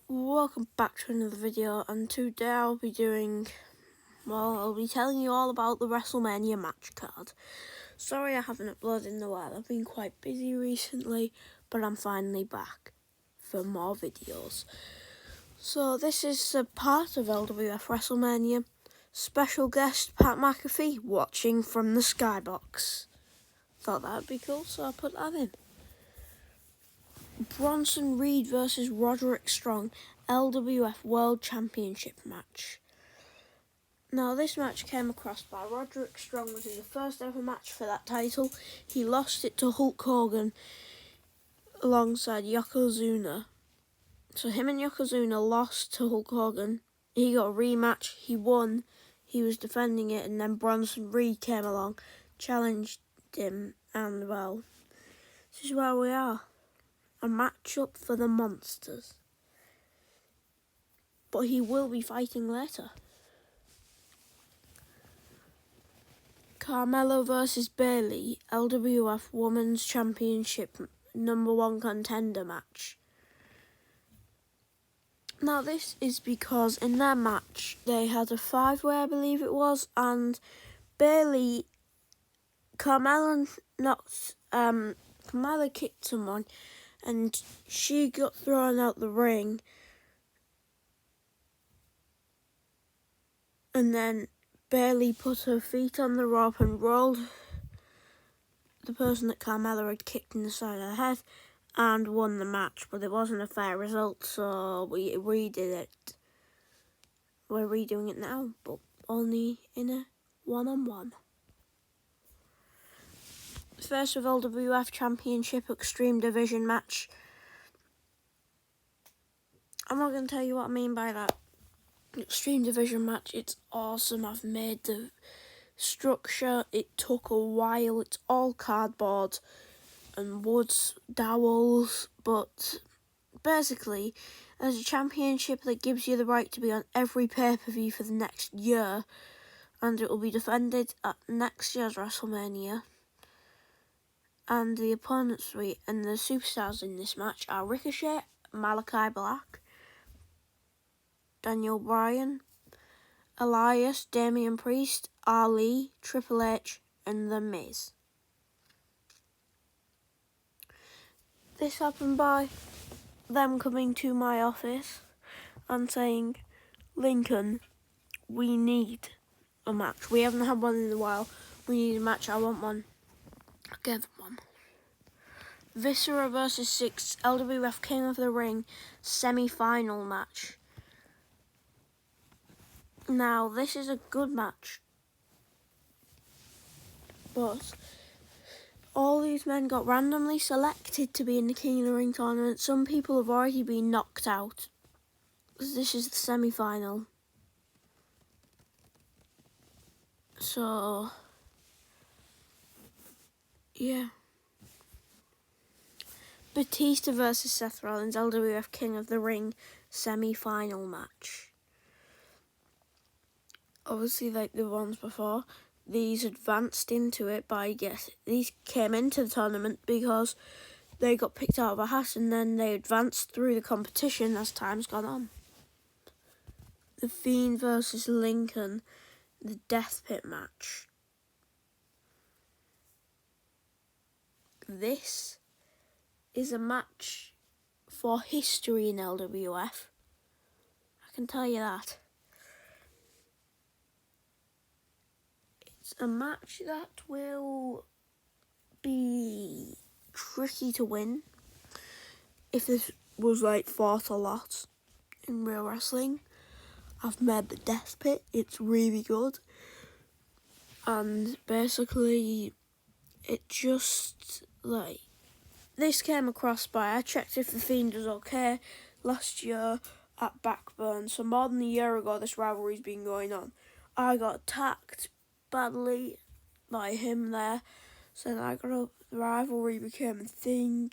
Welcome back to another video, and today I'll be telling you all about the Wrestlemania match card. Sorry I haven't uploaded in a while, I've been quite busy recently, but I'm finally back for more videos. So this is a part of LWF Wrestlemania. Special guest Pat McAfee watching from the skybox. Thought that'd be cool, so I put that in. Bronson Reed versus Roderick Strong, LWF World Championship match. Now this match came across by Roderick Strong, was in the first ever match for that title. He lost it to Hulk Hogan alongside Yokozuna. So him and Yokozuna lost to Hulk Hogan. He got a rematch, he won, he was defending it, and then Bronson Reed came along, challenged him, and well, this is where we are. A match-up for the monsters. But he will be fighting later. Carmella versus Bayley, LWF Women's Championship #1 contender match. Now this is because in their match they had a 5-way, I believe it was, and Carmella kicked someone and she got thrown out the ring, and then Bayley put her feet on the rope and rolled the person that Carmella had kicked in the side of the head and won the match, but it wasn't a fair result, so we redid it. We're redoing it now, but only in a one-on-one. First of LWF Championship Extreme Division match. I'm not going to tell you what I mean by that. Extreme Division match, it's awesome. I've made the structure, it took a while, it's all cardboard and wood dowels, but basically there's a championship that gives you the right to be on every pay-per-view for the next year, and it will be defended at next year's Wrestlemania. And the opponents and the superstars in this match are Ricochet, Malachi Black, Daniel Bryan, Elias, Damian Priest, Ali, Triple H, and The Miz. This happened by them coming to my office and saying, Lincoln, we need a match. We haven't had one in a while. We need a match. I want one. I gave them one. Viscera vs. Six, LWF King of the Ring semi-final match. Now, this is a good match, but all these men got randomly selected to be in the King of the Ring tournament. Some people have already been knocked out. This is the semi-final. So, yeah. Batista versus Seth Rollins, LWF King of the Ring semi-final match. Obviously, like the ones before, these advanced into it these came into the tournament because they got picked out of a hat, and then they advanced through the competition as time's gone on. The Fiend versus Lincoln, the Death Pit match. This is a match for history in LWF. I can tell you that. It's a match that will be tricky to win. If this was like fought a lot in real wrestling, I've made the Death Pit. It's really good. And basically, it just like this came across by I checked if the Fiend was okay last year at Backburn. So more than a year ago, this rivalry's been going on. I got attacked badly by him there, so then the rivalry became a thing.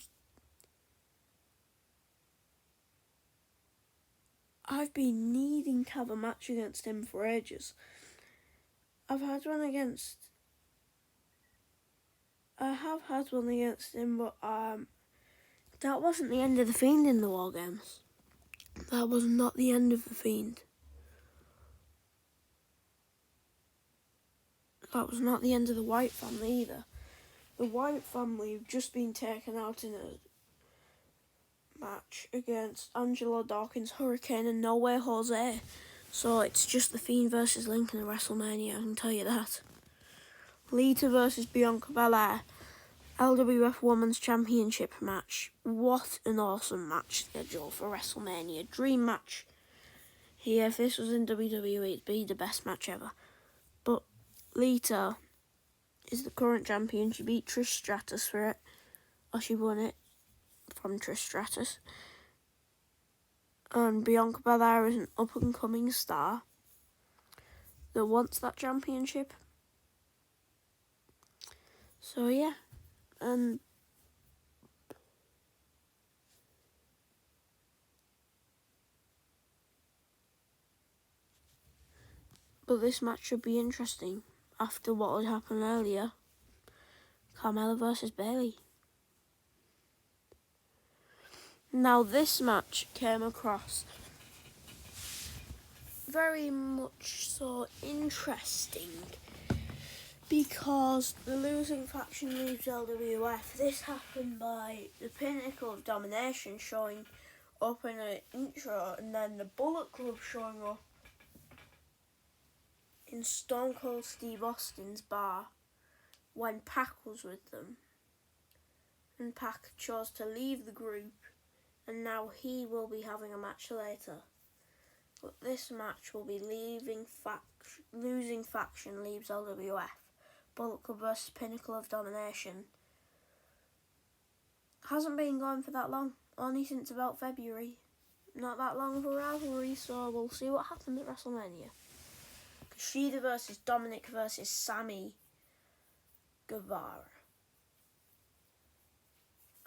I've been needing to have a match against him for ages. I have had one against him, but that wasn't the end of the Fiend in the War Games. That was not the end of The Fiend. That was not the end of the White family either. The White family have just been taken out in a match against Angelo Dawkins, Hurricane and No Way Jose. So it's just The Fiend versus Lincoln at Wrestlemania, I can tell you that. Lita versus Bianca Belair, LWF Women's Championship match. What an awesome match schedule for WrestleMania. Dream match. Here, if this was in WWE, it'd be the best match ever. But Lita is the current champion. She beat Trish Stratus for it. Or she won it from Trish Stratus. And Bianca Belair is an up-and-coming star that wants that championship. So yeah, but this match should be interesting after what had happened earlier. Carmella versus Bayley. Now this match came across very much so interesting because the losing faction leaves LWF. This happened by the Pinnacle of Domination showing up in an intro, and then the Bullet Club showing up in Stone Cold Steve Austin's bar when Pac was with them. And Pac chose to leave the group, and now he will be having a match later. But this match will be losing faction leaves LWF. Bullet Club versus Pinnacle of Domination. Hasn't been going for that long, only since about February. Not that long of a rivalry, so we'll see what happens at WrestleMania. Kushida versus Dominic versus Sammy Guevara.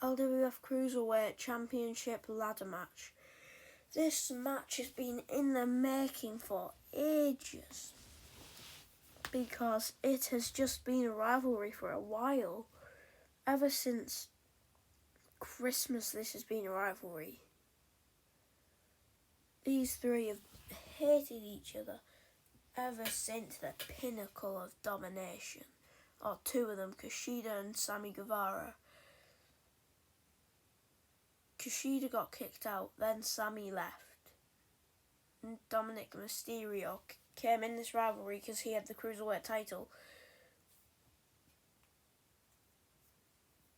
LWF Cruiserweight Championship ladder match. This match has been in the making for ages because it has just been a rivalry for a while. Ever since Christmas, this has been a rivalry. These three have hated each other ever since the Pinnacle of Domination. Or two of them, Kushida and Sammy Guevara. Kushida got kicked out, then Sammy left. And Dominic Mysterio came in this rivalry because he had the Cruiserweight title.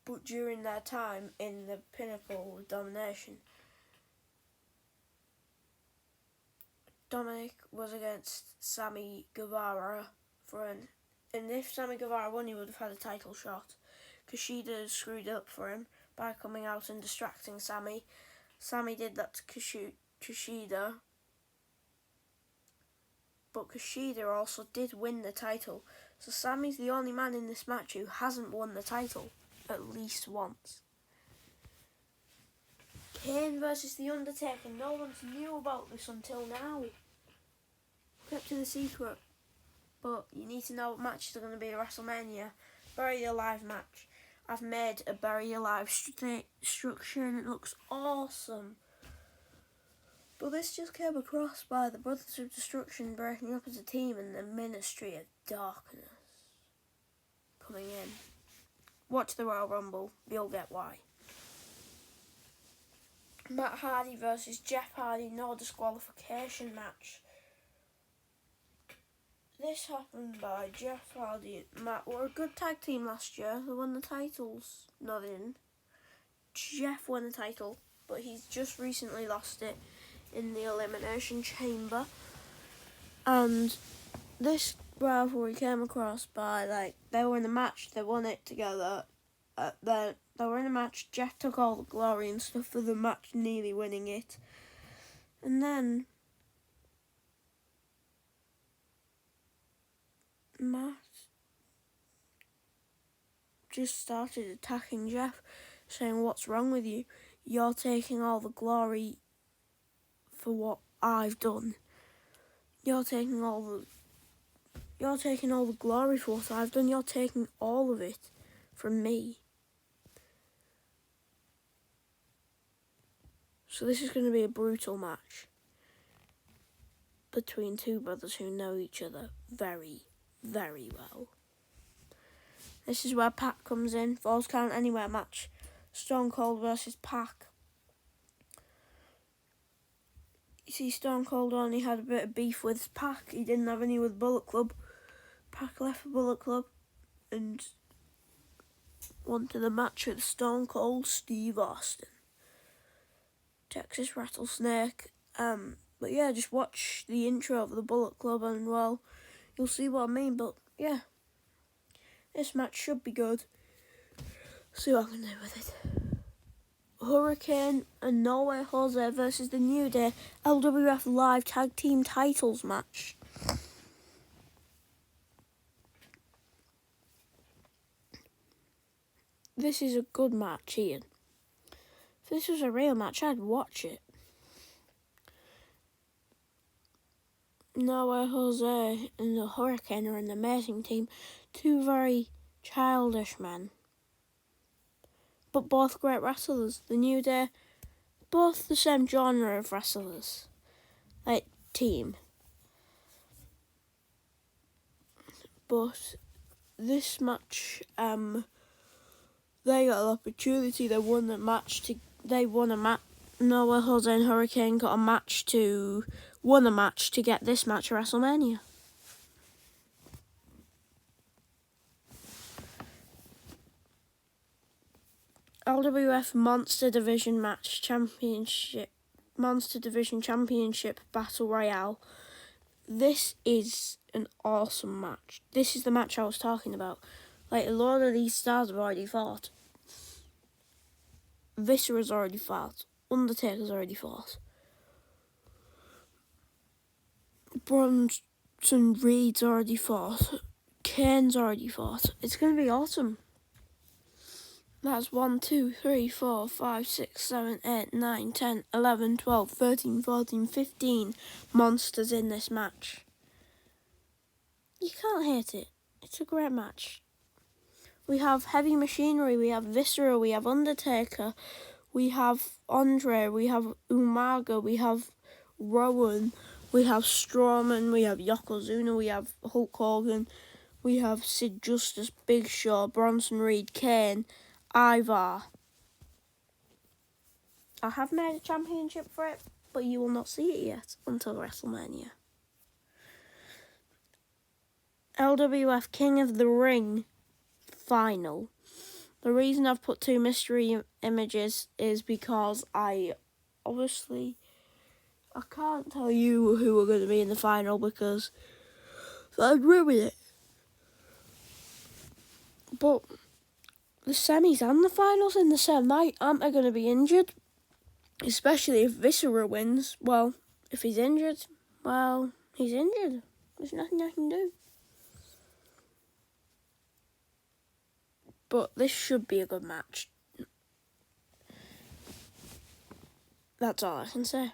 But during their time in the Pinnacle of Domination, Dominic was against Sammy Guevara and if Sammy Guevara won, he would have had a title shot. Kushida screwed up for him by coming out and distracting Sammy. Sammy did that to Kushida. But Kushida also did win the title. So Sammy's the only man in this match who hasn't won the title at least once. Kane versus The Undertaker. No one knew about this until now. Kept to the secret. But you need to know what matches are going to be at WrestleMania. Buried Alive match. I've made a Buried Alive structure and it looks awesome. But this just came across by the Brothers of Destruction breaking up as a team and the Ministry of Darkness coming in. Watch the Royal Rumble, you'll get why. Matt Hardy versus Jeff Hardy, no disqualification match. This happened by Jeff Hardy and Matt were a good tag team last year. They won the titles. No, they didn't. Jeff won the title, but he's just recently lost it in the Elimination Chamber. And this rivalry came across by, they were in a match, they won it together. Then they were in a match, Jeff took all the glory and stuff for the match, nearly winning it. And then Matt just started attacking Jeff, saying, "What's wrong with you? You're taking all the glory for what I've done. You're taking all the glory for what I've done. You're taking all of it from me." So this is going to be a brutal match between two brothers who know each other very, very well. This is where Pac comes in. Falls Count Anywhere match. Stone Cold versus Pac. You see, Stone Cold only had a bit of beef with Pac. He didn't have any with Bullet Club. Pac left for Bullet Club and wanted a match with Stone Cold Steve Austin. Texas Rattlesnake. But yeah, just watch the intro of the Bullet Club and, well, you'll see what I mean. But yeah, this match should be good. See what I can do with it. Hurricane and No Way Jose versus the New Day LWF Live Tag Team Titles match. This is a good match, Ian. If this was a real match, I'd watch it. No Way Jose and the Hurricane are an amazing team. Two very childish men, but both great wrestlers. The New Day, both the same genre of wrestlers, like team. But this match, they got an opportunity. They won a match. No Way Jose and Hurricane won a match to get this match at Wrestlemania. LWF Monster Division Championship Battle Royale. This is an awesome match. This is the match I was talking about. Like, a lot of these stars have already fought. Viscera's already fought. Undertaker's already fought. Bronson Reed's already fought. Kane's already fought. It's going to be awesome. That's 1, 2, 3, 4, 5, 6, 7, 8, 9, 10, 11, 12, 13, 14, 15 monsters in this match. You can't hate it. It's a great match. We have Heavy Machinery, we have Viscera, we have Undertaker, we have Andre, we have Umaga, we have Rowan, we have Strowman, we have Yokozuna, we have Hulk Hogan, we have Sid Justice, Big Show, Bronson Reed, Kane, Ivar. I have made a championship for it, but you will not see it yet until WrestleMania. LWF King of the Ring final. The reason I've put two mystery images is because I can't tell you who are going to be in the final because I'd ruin it. But the semis and the finals in the same night aren't they going to be injured? Especially if Viscera wins. Well, if he's injured, well, he's injured. There's nothing I can do. But this should be a good match. That's all I can say.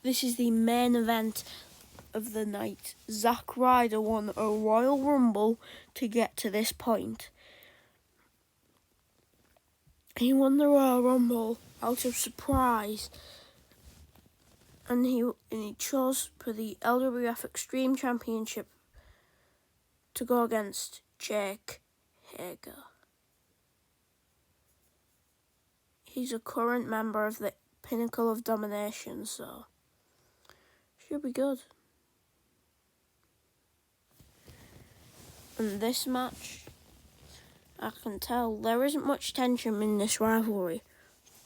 This is the main event of the night. Zack Ryder won a Royal Rumble to get to this point. He won the Royal Rumble out of surprise. And he chose for the LWF Extreme Championship to go against Jake Hager. He's a current member of the Pinnacle of Domination, so should be good. And this match, I can tell there isn't much tension in this rivalry,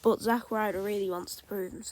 but Zack Ryder really wants to prove himself.